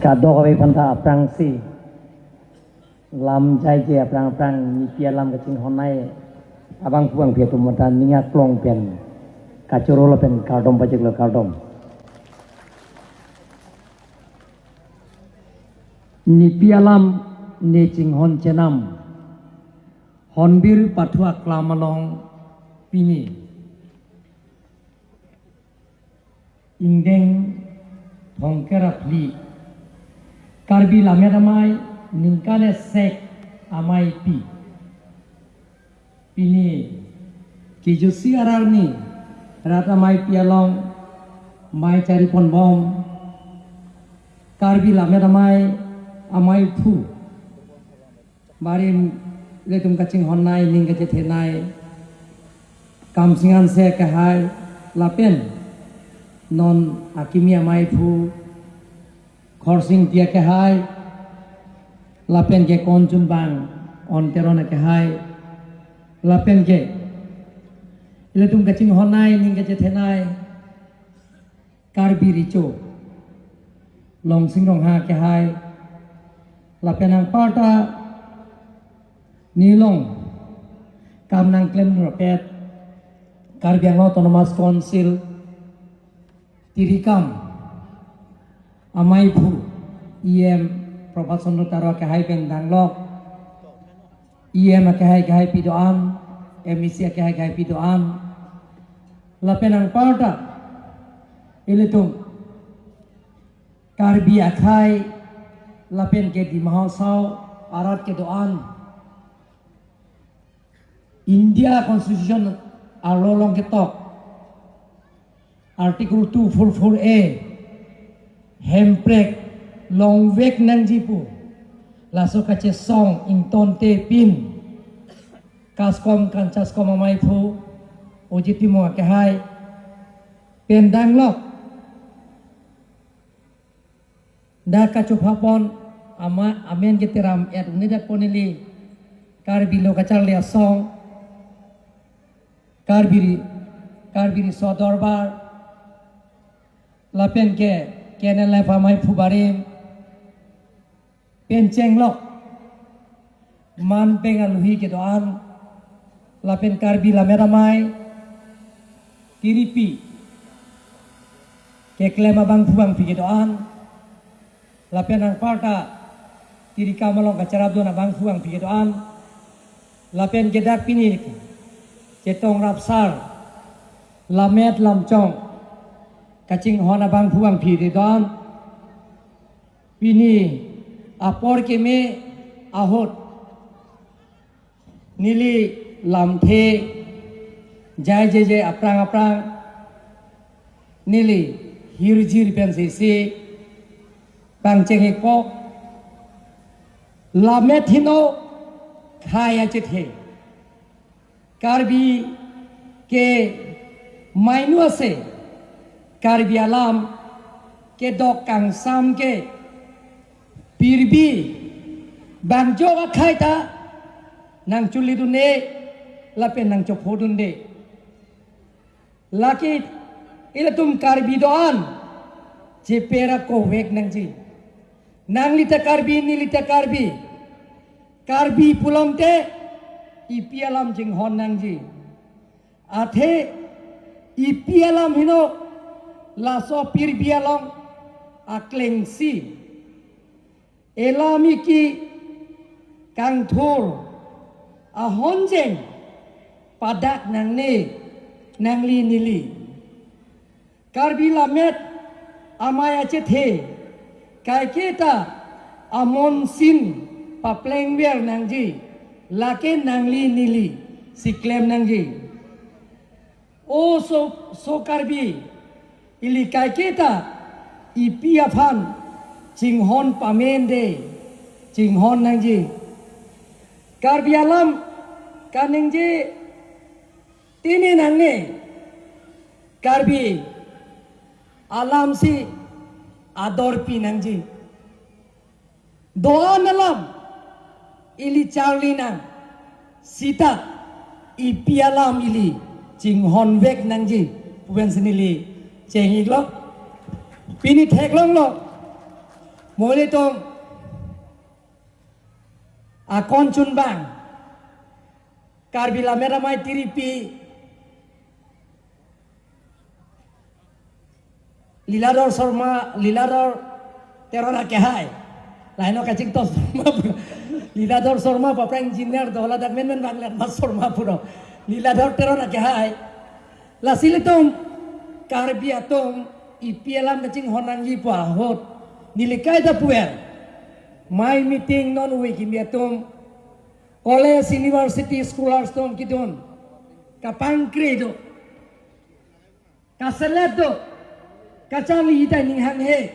Kado kami panta aprang si lam jai je aprang ni pia lam kacing honai abang puang pia tumatan ninga klong pen kacuro lo pen kardom pajak lo kardom ni pia lam ni cing hon cenam honbir patua klamalong pini indeng thongkera pli karbi lameramai ningkane sek amai pini kijusi ararni rata mai pialong mai cari pon bom karbi lameramai amai pu barim letum kacing honai ningka jethenai kam singan se kahai lapen non akimi amai pu khorsing tia ke hai lapen ke konjun bang on terona ke hai lapen ke iletum kacing honai ning ke jethenai karbi richo long sing rong ha ke hai lapen ang parta nilong kam nang klem roket karbi ang autonomous council tirikam amai pu Profesor Nutaro kahai pendang lok kahai pidoam emisi kahai pidoam lapenang parda ilitung karbi akai lapen ke di mahasau arat ke doan India Constitution alolong ketok artikel 244A hemprek long vek nang jipu laso kace song inton te pin kaskom kancaskom amai pu ojiti mo ke hai pendang lok da kacu hapon ama amen getiram et unidak ponili karbi lo kacal lia song karbiri so dorbar lapen ke kenal lai pamai pubarim penceng lok man pengal hui ke doan lapen karbi lameramai kiripi ke klema bang pubang pi ke doan lapen ang parta tiri kamalong kacarab do na bang pubang pi ke doan lapen gedak pini cetong rapsar lamet lamcong kacing hona bang puang pi de don pini apor ke me ahot nili lamthe jai je aprang nili hirjir pen se bang cheng ko lamet hino khaya chethe karbi ke mainu ase karbi alam ke dok kang sam ke pirbi banjo ka khaita nang chuli dunne lapen nang chopho dunde laki ilatum karbi doan je pera ko wek nang ji nang lita karbi ni lita karbi pulong te ipi alam jing hon nang ji athe ipi alam hino laso pir bialong akleng si elami ki kang thur a honjeng padak nang ne nang li nili karbi lamet amaya chethe kai keta amon sin papleng wer nang ji lake nang li nili siklem nang ji o so karbi ili kai kita ipi afan cinghon pamende cinghon nangji karbi alam kanengji tini nangne karbi alam si ador pi nangji doan alam ili charli nang sita ipi alam ili cinghon vek nangji puben senili ceng iglok pini thek long lo Muli tong akon chun bang Karbila meramai tiripi Lilador Sorma Lilador terora kehai laino kacing tos Lilador Sorma papa engineer dola dak men banglan mas Sorma puro Lilador terora kehai la silitum Karbiatum ipielam kacing honang yipa hot nilikai da puer my meeting non wiki miatum college university scholars tom kidon kapang credo kasaleto kacali ita ning hang he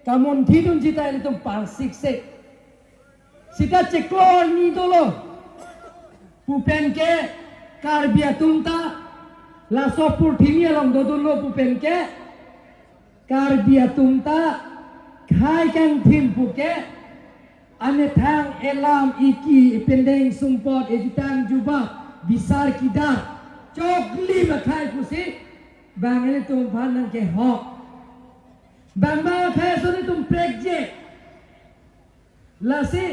kamon thidun jita ni tum pang sikse sita cheklor ni dolo pupen ke Karbiatum ta la sopur thimi along dodolo pupen ke Karbiatum ta khai kang thim puke ane thang elam iki pendeng sumpot editang juba bisar kidar chokli bakhai kusi bangene tum phanang ke ho bamba khai soni tum prekje lasi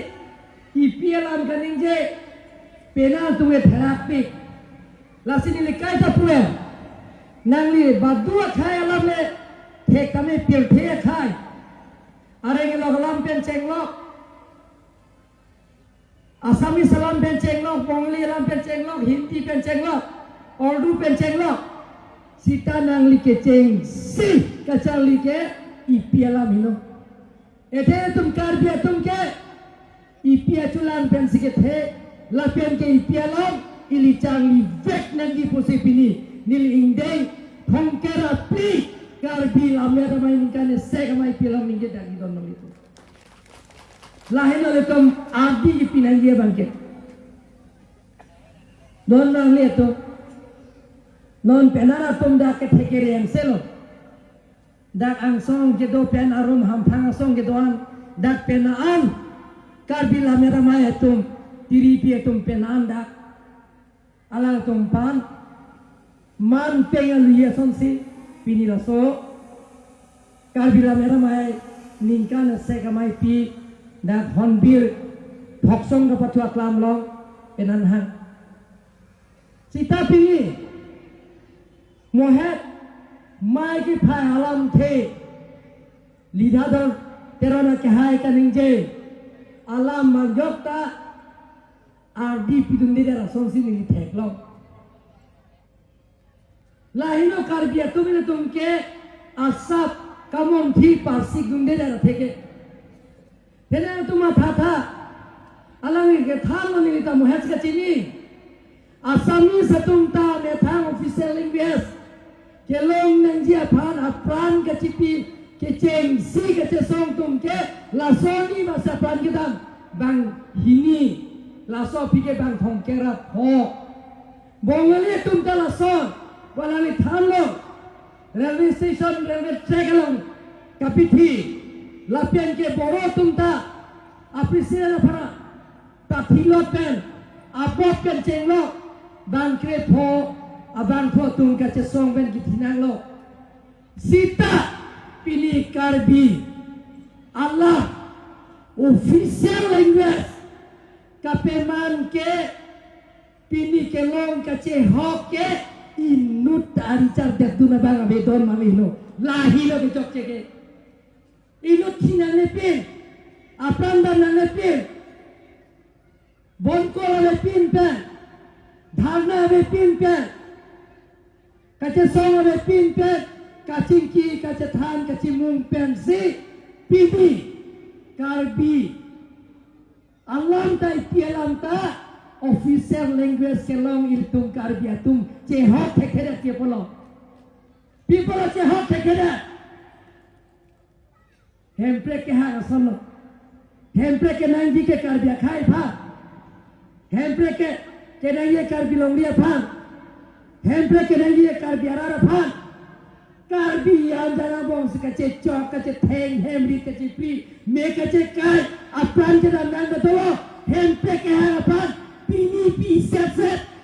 ipialam kaningje pena tuwe therapy lasi ni lekai ta puwe nangli badua khai alam le thek kame pel the khai areng lo lam pen chenglok Asami salam pencenglok, Bangli salam pencenglok, Hindi pencenglok, Urdu pencenglok. Sita nang like ceng si kacang like ipialam hino. Ete tum Karbiatum ke ipia culan pensike the lapian ke ipialam ili changli vek nangi posipini nil indeng thongkera pi Karbilam ya ramai ningkane segamai ipialam ningge dagi don itu. Lahir oleh tom adi pinang dia bangkit. Don nang lihat tu, non penara tom dah ketekeri yang selo. Dak angsong jedo pen arum hampang angsong jedoan dak penaan. Karbila meramai tom tiri pia tom penaan dak. Alang tom pan man pengal liya sonsi pinilaso. Karbila meramai ningkan sekamai pi. Dak honbir thoksong ka patua klam long penan hang sita pingi mohet mai ki phai alam the lidador terona ke hai kaningje alam magjokta ardi pidunde ra sonsi ni thek long lahino Karbiatum ne tumke asap kamon thi parsik dunde ra theke Hena tu matata, alangi ke thang ni kita muhaj ke sini. Asami setumta nethang official linguist. Kelong nangjia phan apran ke cipi ke ceng si ke cesong tum ke lasoni bahasa pran kita bang hini laso pike bang thongkera ho. Bongali tum ta lason walali thanlo railway station railway track along kapithi. Lapian ke boro tumta apresiasi para pathilot pen apot pen cenglo bang krepo abang tho tum ka chesong ben kitinang lo sita pilih Karbi Allah official language kapeman ke pilih ke long ka che hok ke inut aricar dekduna bang bedon mamino lahilo ke chok ke inut hinang lepin, aprandan nang lepin, bonkor lepin pen, dharna lepin pen, kacesong lepin pen, kacingki, kacethan, kacimung pen si, pibi, Karbi, alam ta ipialam ta, official language kelong iltung Karbiatum, cehot tekeret tiapolo, people cehot tekeret. Hempre ke hang sono hempre ke nangi ke Karbia khai pha hempre ke nangi Karbi longria pha hempre ke nangi Karbia rara pha Karbi anjana bong se kace chok kace theng hemri kace pri me kace kai apran ke dan nang betul hempre ke hang pha pini pi set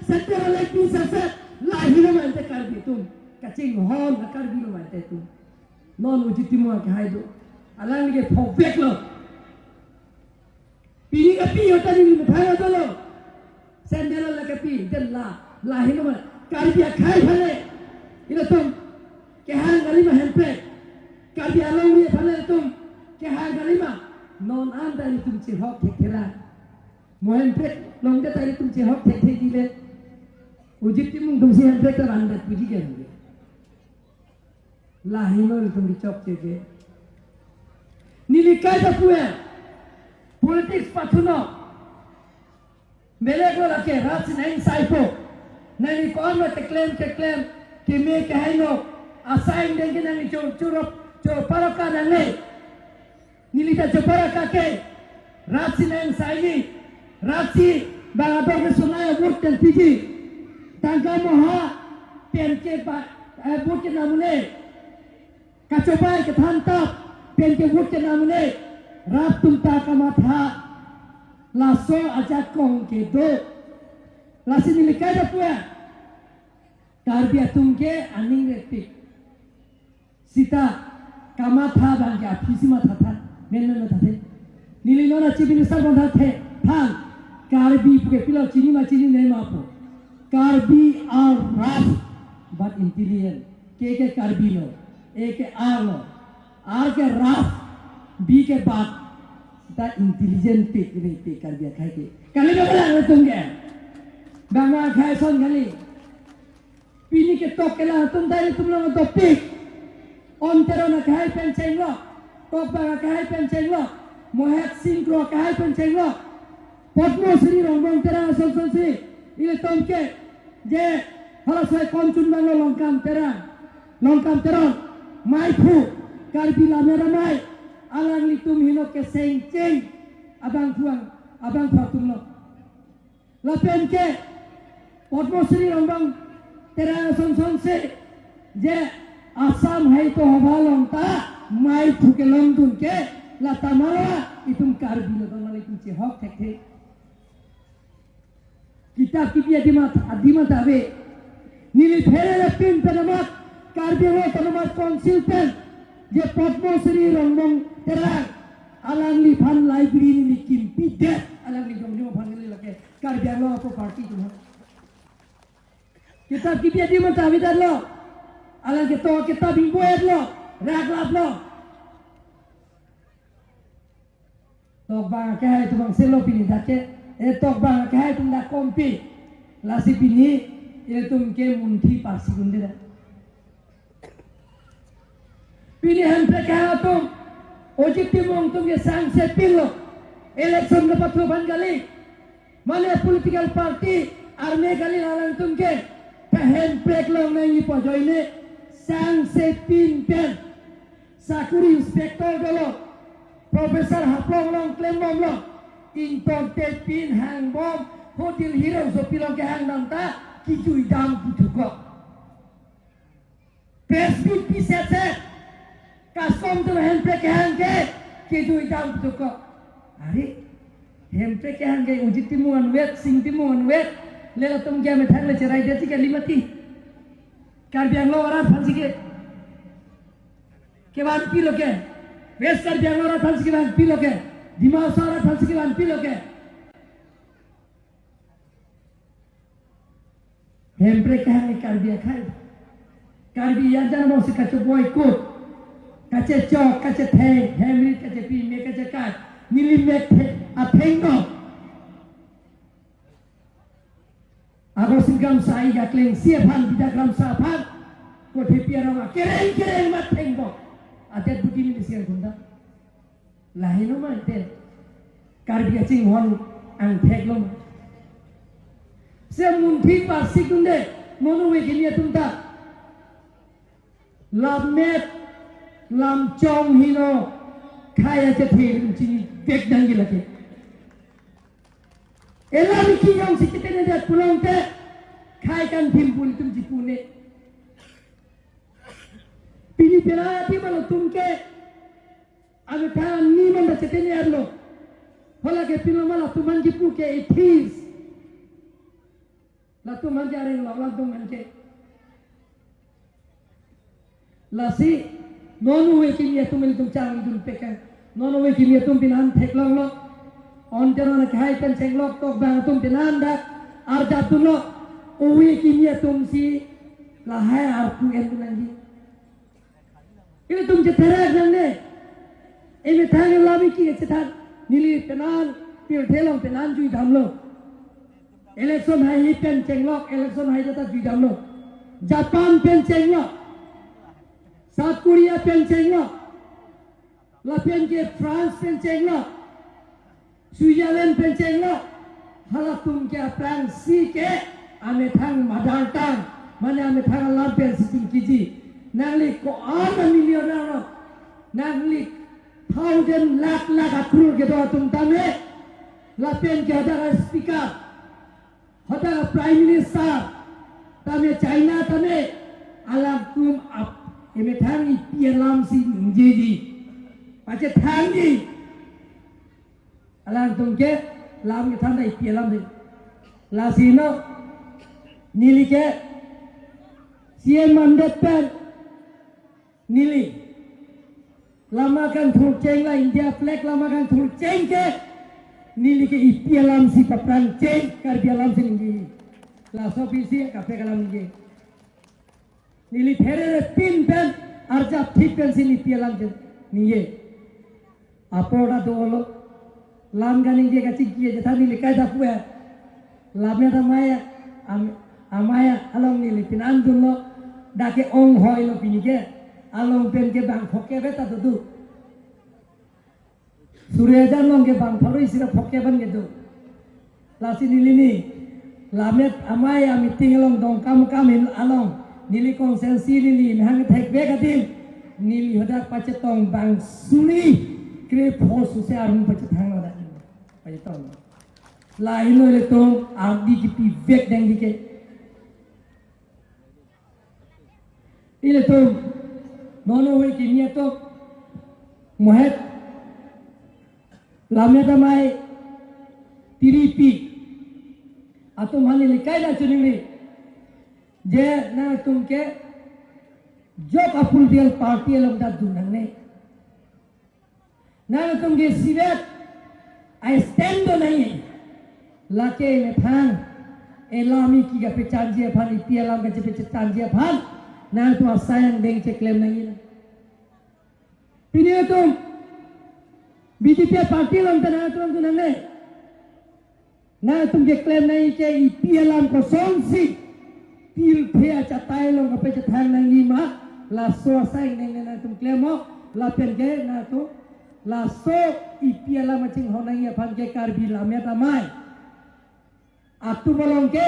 setera le pi set lahir mante Karbi tum kace hon Karbi mante tum non ujitimu ke haido alang ke phobek lo pi ka pi hota ni mthaya to lo sandal la ka pi den la hino ma karbi khai phale ila tum ke hang gali ma helpe karbi along ni phale tum ke hang gali ma non anda ni tum chi hok thek thela mohen pek long da tari tum chi hok thek thek dile ujit ti mung dum si han pek ta anda puji ke la hino tum di chok che ke nilikai da puya politics pathuno मेरे को लगे रात नहीं साइको नहीं कौन में क्लेम कि मैं कहे लो असाइन देंगे नहीं जो परका नहीं नीलिता जो परका के रात नहीं साइनी रात बाबा में सुनाया वोट टेल पीजी तंगा मोहा पेन के वोट के नामुने कचोबाई के थान तब पेन के वोट के नामुने रात तुम ताकमा था laso aja kong ke do lasi nilikai da puya karbia tungke aning repik sita kama tha bang ya phisi ma tha menna na tha nili nona chibini sar bang the thang karbi puke pilo chini ma nei ma po karbi are rough but intelligent ke karbi no a ke r no r ke rough b ke baat ta intelligent pe karbi khai ke kali ba la tum ke banga khai son kali pini ke tok ke la tum dai tum lo to pik on tero na khai pen cheng lo tok ba khai pen cheng lo mohet sing kro khai pen cheng lo potmo sri rongbong tera son si ile tum ke je hala sai kon chun bang lo longkam tera mai phu karbi la mera mai alang litum hino ke seng ceng abang fatum lo lapen ke potmosri rombang tera son se je asam hai to habalong ta mai thuke longdun ke la tamala itum karbi lo donal itum che hok thek kitab kipia adima tabe nili phere la pin tanamat karbi lo tanamat council pen je potmosri rombang terang alang li phan library ni kimpi de alang li jong phan ni lake karbian lo apa party tu kitab kipia di mata vidar lo alang ke to kitab imboet lo raglap lo tok bang ke hai tu bang selo pini dake tok bang ke hai tum da kompi lasi pini ile tum ke munthi parsi gunde da pilihan mereka itu objektif untuk ke sanksi pilo election dapat tuan kali mana political party army kali lalang tungke pehen plek long nangi pojo ini sanksi pen sakuri inspektor dolo profesor haplong long claim bom lo intonte pin hang bom hotel hero so pilong ke hang nanta kijui dam putuko Facebook bisa kasom tu handbrake hangke keju idam tu ko ari handbrake hangke ujit timuan wet sing timuan wet lela tum kya me thang le cherai de ke limati karbiang lo ora phansi ke ban pi lo ke west karbiang lo ora phansi ke ban pi lo ke dimao sa ora phansi ke ban pi lo ke handbrake hangke karbia khai karbi ya jana mo sikacho boy ko kace chok kace theng hemri kace pi me kace kat nili mek athengo ago singam sai ga kleng siaphan bidagram saphan ko thepiara ma kereng ma thengo atet budi ni siang gunda lahino ma te karbi ching hon ang thek lo se mun thik pa sikunde monu we ginia tumta lammet lam chong hino khaya che the chini tek dangi lake elam ki yong sikitene de pulong te khai kan thimpul tum jipune pini pera ti malo tumke ave kan ni manda chetene arlo hola ke pino mala tuman jipuke ithis la tuman jare la tuman ke lasi nono we kimia tum il tum chang dun peka nono we kimia tum pinan theklong lo on jaron khai pen chenglok tok bang tum pinan da ar jatun lo we kimia tum si la hai ar tu en nangi ini tum je thera janne eme thang labi ki chethan nili pinan pil thelong pinan jui dhamlo election hai pen chenglok election hai jata jui dhamlo Japan pen chenglok South Korea pen chenglok la pen ke France pen chenglok Switzerland pen chenglok hala tum ke plan si ke ame thang madang tang mane ame thang la pen si kiji nangli ko ana millionaire nangli thousand lakh crore ke do tum tame la pen ke ada speaker ada prime minister tame China tame alam tum ap eme thangi pialam si ngeji pache thangi alam tum ke lam ke thandai pialam de la sino nili ke CM mandat pen nili lama kan thur cheng la India flag lama kan thur cheng ke nili ke pialam si papran cheng kar pialam si ngeji la so bisi ka pe kalam ngeji nili therere pin pen arja thik pen sini pialam jen niye apoda dolo lam gani je ka cikki je thani le kaida puya lamya da maya amaya along nili pinan dullo dake ong hoi lo pinike along pen ke bang phoke beta du surya long ke bang tharo isira phoke ban ke du lasi nili ni lamya amaya meeting along dong kam in along nili konsensi nili hang thek be kadin nili hodak pache tong bang suni kre phosu se arun pache thang la pache tong la hilo le tong ardi ki pi vek dang dike ile tong nono we ki nia to mohet lamya damai tiripi atum hani likai da chunili je na tumke jok apul dial party log da dunang ne na tumke sivet I stand do nahi lake me phang elami ki ga pe chanjie phan ipialam ga pe chanjie phan na tu sayang deng che claim nahi pini tum BJP party log da na tum dunang ne na tumke claim nahi ke ipialam ko sonsi pil phea chatai lo ngape chathang nangi ma la so sai neng na tum klemo la pen ge na tu la so ipiala maching honang ya phan ke karbi la me tamai atu bolong ke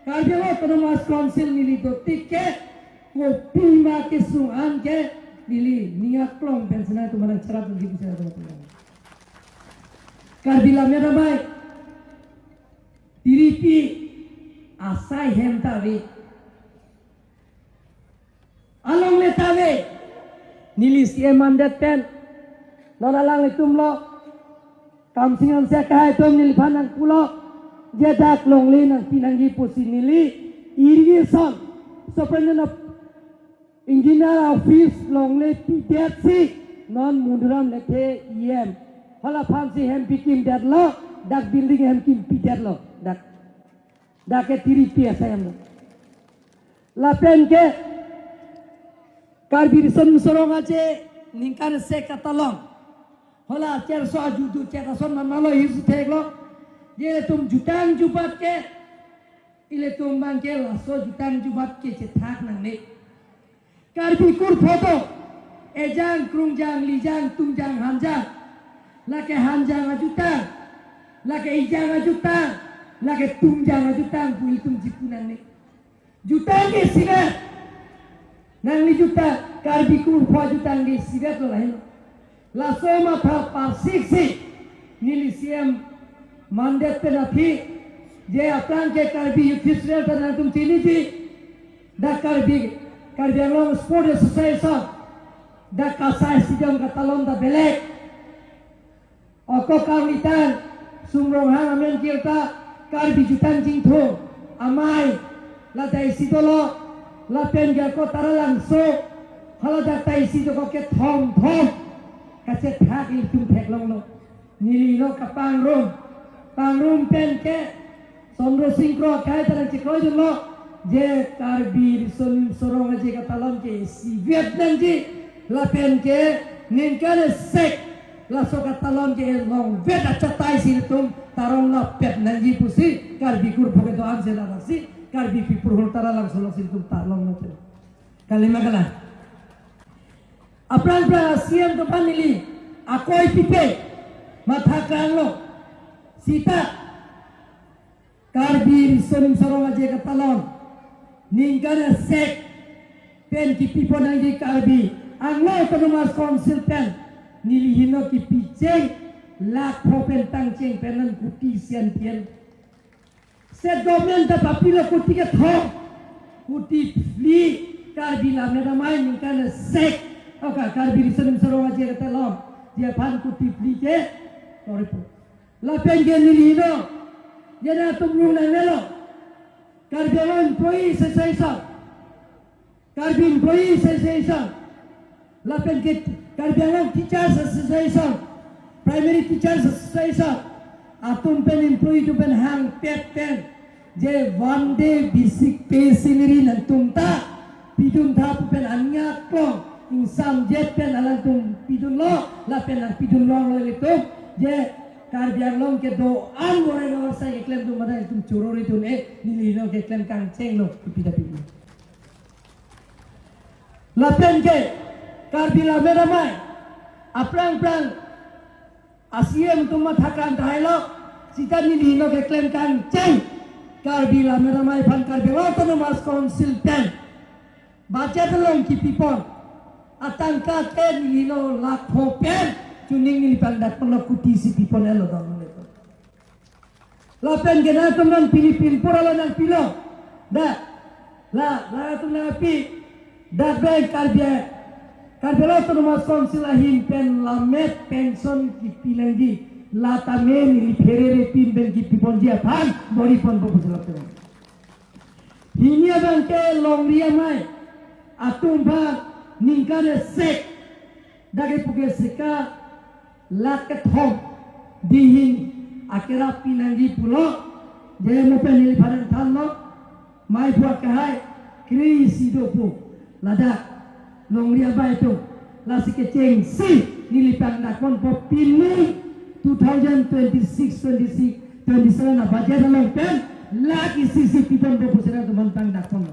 karbi lo autonomous council nili do tikke ko pima ke sungan ke nili niya klong pensana tu mana cara tu gitu cara tu karbi la me tamai tiripi asai hem tawe along le tawe nili CM mandat pen non alang itum lo kam singan se kai tom nili phanang pulo je dak long le nang pinangi posi nili irrigation superintendent of engineer office long le PDC non munduram lekhe EM hala phansi hem pikim dat lo dak building hem kim pidat lo dak dake tiri piasa yang lapen ke karbir son sorong aje ningkar se katalong hola cer so ajudu cer son manalo hisu theklo je tum jutang jubat ke ile tum bang ke laso jutang jubat ke che thak nang ne karbi kur photo ejang krungjang lijang tungjang hanjang lake hanjang ajutang lake ijang ajutang lagi tunjang jutang puil tum jipunan ni jutang ke sigat nang ni juta karbi kur pho jutang ke sigat lo lain la soma tha par siksi nili CM mandat pe nathi je apran ke karbi yudhisral ta tum chini thi da karbi long sport association da kasai sidam ka talon da belek oko kawitan sumrong hang amen kirta karbi jutan jingtho amai la dai sidolo la pen ga ko taralang so kalau data isi tu kau ke thom kasih thak itu thak long lo nili lo ke pangrum pen ke sondro singkro kai tarang cikro lo je karbi sorong aja kata lon ke si Vietnam ji lapen ke ningkan sek laso kata lon ke long vet acatai si tum tarong la pet nanji pusi karbi kur pake doan sela nasi karbi pipur hultara langsung si tum tarong lo kalima kalah apran siam tu panili akoi pipe matha lo sita karbi sorong aja kata lon ningkan sek pen ki pipo nangi karbi anglo autonomous council pen nilihino ki piceng lak propen tangceng penan kuti sian pian set government da papilo kuti ke thong kuti fli karbi la mera mai ningkan sek oka karbi sorong aja kata lon dia pan kuti fli ke toripo la pen ke nilihino jena tumlu na melo karbi employee association karbi employee association lapen ke karbi teachers association primary teachers association atum pen employee tu pen hang pen je one day basic pay salary nantum ta pidum tha pen anya klong insam je pen alang tum pidum lo lapen ang pidum lo itu je karbiang long ke do an gore no sa ke klem tu madai tum churori tu ne nili no ke klem kang cheng lo pida pida lapen ke karbila mera mai aprang asiem tu mathakan thai lo sita nili no ke klem kang cheng karbila mera mai phan karbila autonomous council ten baca telong ki pipon atangka ke nili no lakho pen tuning ni pandat pelakuti si pipon elo dong itu. Lapen kena teman Filipin pura nang pilo. La tu napi bank karbia autonomous council ahin pen lamet pension ki pilangi la tamen ni ferere pin ben ki pipon dia pan bori pon bo bujelap. Hinia bangke longria mai atum ba ningkane sek dage puge seka laket hom dihin akira pinangi pulo jaya mo penili paran thalno mai buat kahai kri sidopu lada nongria ba itu lasi keceng si nilipan nakon po pinu 2026 27 na budget long pen lagi sisi tipon po pusera tumantang nakon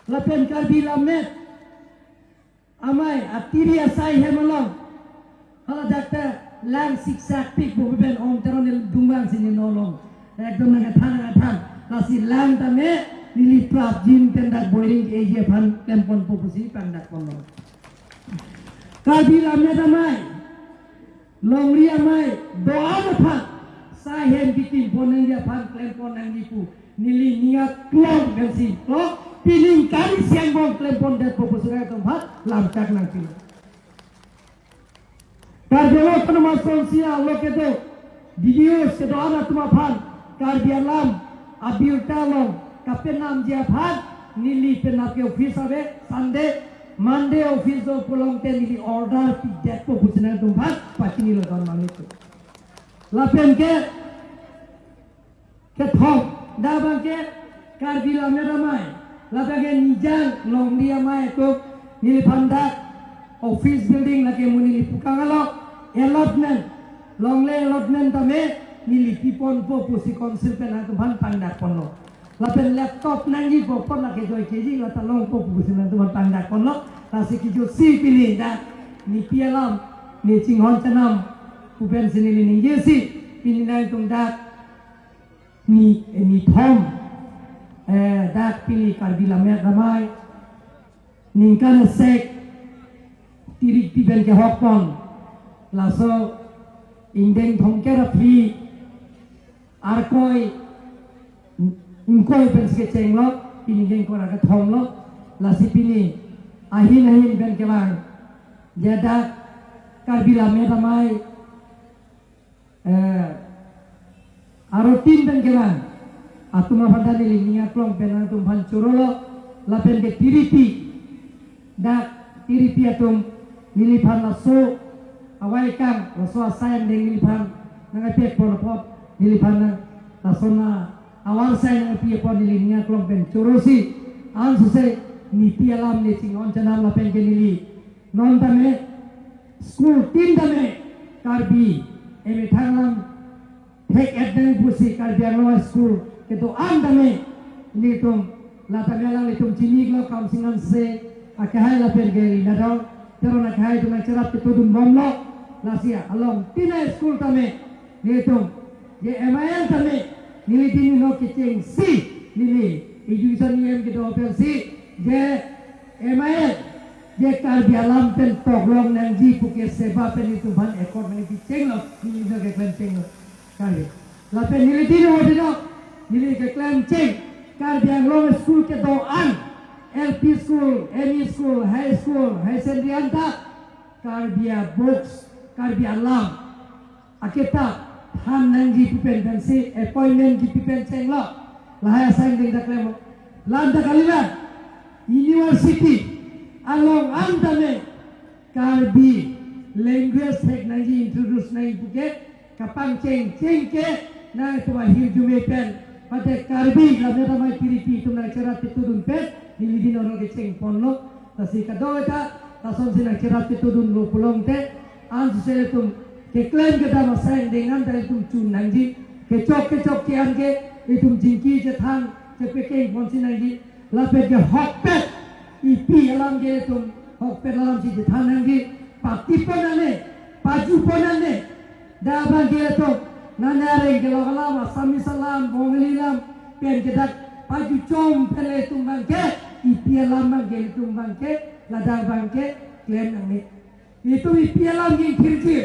lapen karbi lamet amai atiri asai hemalong kalau dakta lang siksak pik bukan om teron dumbang sini nolong ekdom ngathan nasi lang tame nili prap jin tendak boiling eje phan tempon popusi pandak kono karbi lamnya tamai longri amai doa phan sahen bikin poneng dia phan tempon nang dipu nili niat klong gansi klong piling kali siang bong tempon dat popusi tempat lamcak nang piling karbialo autonomous council lo ke do video se do ana tuma phan karbialam abil talong kapen nam dia phan nili penap ke office ave monday office do pulong te nili order pi det po pusna tum phan pachini lo don mani tu lapen ke thong da bang ke karbila meramai lapen ke nijang long dia mai tu nili phandak office building lagi muni pukangalo allotment longle allotment tame nili pipon po pusi council pen atu ban pandak kono lapen laptop nangi po pon lagi joy keji la talong po pusi na tu ban pandak kono lasi kijo si pilih da ni pialam ni cinghon chanam pupen sinili ni yesi pilih na tung dak ni thom dak pilih karbila mer ramai ningkan sek tirik piben ke hokon laso indeng thongkera phi arkoi ingkoi ben ske chenglo pinigeng kora ka thonglo lasi pini ahin ben ke bang jada karbila metamai aro tin ben ke bang atuma padani lingia klong ben atum ban churolo lapen ke tiriti dak iri piatum nilipan laso awai kang laso asayang deng nilipan nangai piak pon pot nilipan na laso na awal saya nangai piak pon nilinia klong pen curusi an susai ni pialam ni cingon canam la pen nili non tame school team tame karbi eme thanglam take advantage pusi karbi anglo school ketu an tame ni tum la tamelang litum cinik lo kam singan se akahai la pen geri nadau tero na khai tu na cerap tu dun bom lo la sia along tina school tame ni tum je MIL tame nili tini no kicing si nili education niem ke do per si je MIL je karbi alam pen toglong nang ji puke seba pen itu ban ekor nang kicing lo nili do ke klan cing lo kali la pen nili tini ho dino nili ke klan cing karbi anglo school ke do an LP school, ME school, high secondary karbia books, karbia alam. Akita han nangji pipen pensi appointment di pipen ceng lo. Lahaya sayang ding daklemo. Landa kalian university along andame karbi language hek nangji introduce nang buke kapang ceng ke nang tu mahir jume pen pada karbi la meta mai piripi tu nang cerat itu dun pen nilidin orang kecing ponlo tasi kado eta tason sina cerat itu dun lo pulong te an sele tum ke klaim ke dama sayang dengan dari tum cun nangji ke cok ke ange itum jingki je thang je pekeng pon sinangji la pe ke hokpet ipi alam ge tum hokpet alam si je thang nangji pati ponane paju ponane daba ge tum nanare ge lo alam asami salam bongelilam pen ke dak paju com pele tumbang ke ipi alam ge tumbang ke ladang bangke klaim nangni itu ipi alam ge khirji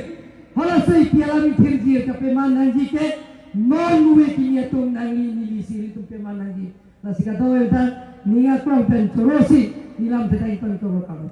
hala se ipi alam ge khirji ke peman nangji ke non we kinya tum nangi ni siri tum peman nangji nasika do eta ninga krong pen chorosi nilam tetai pen toro kamu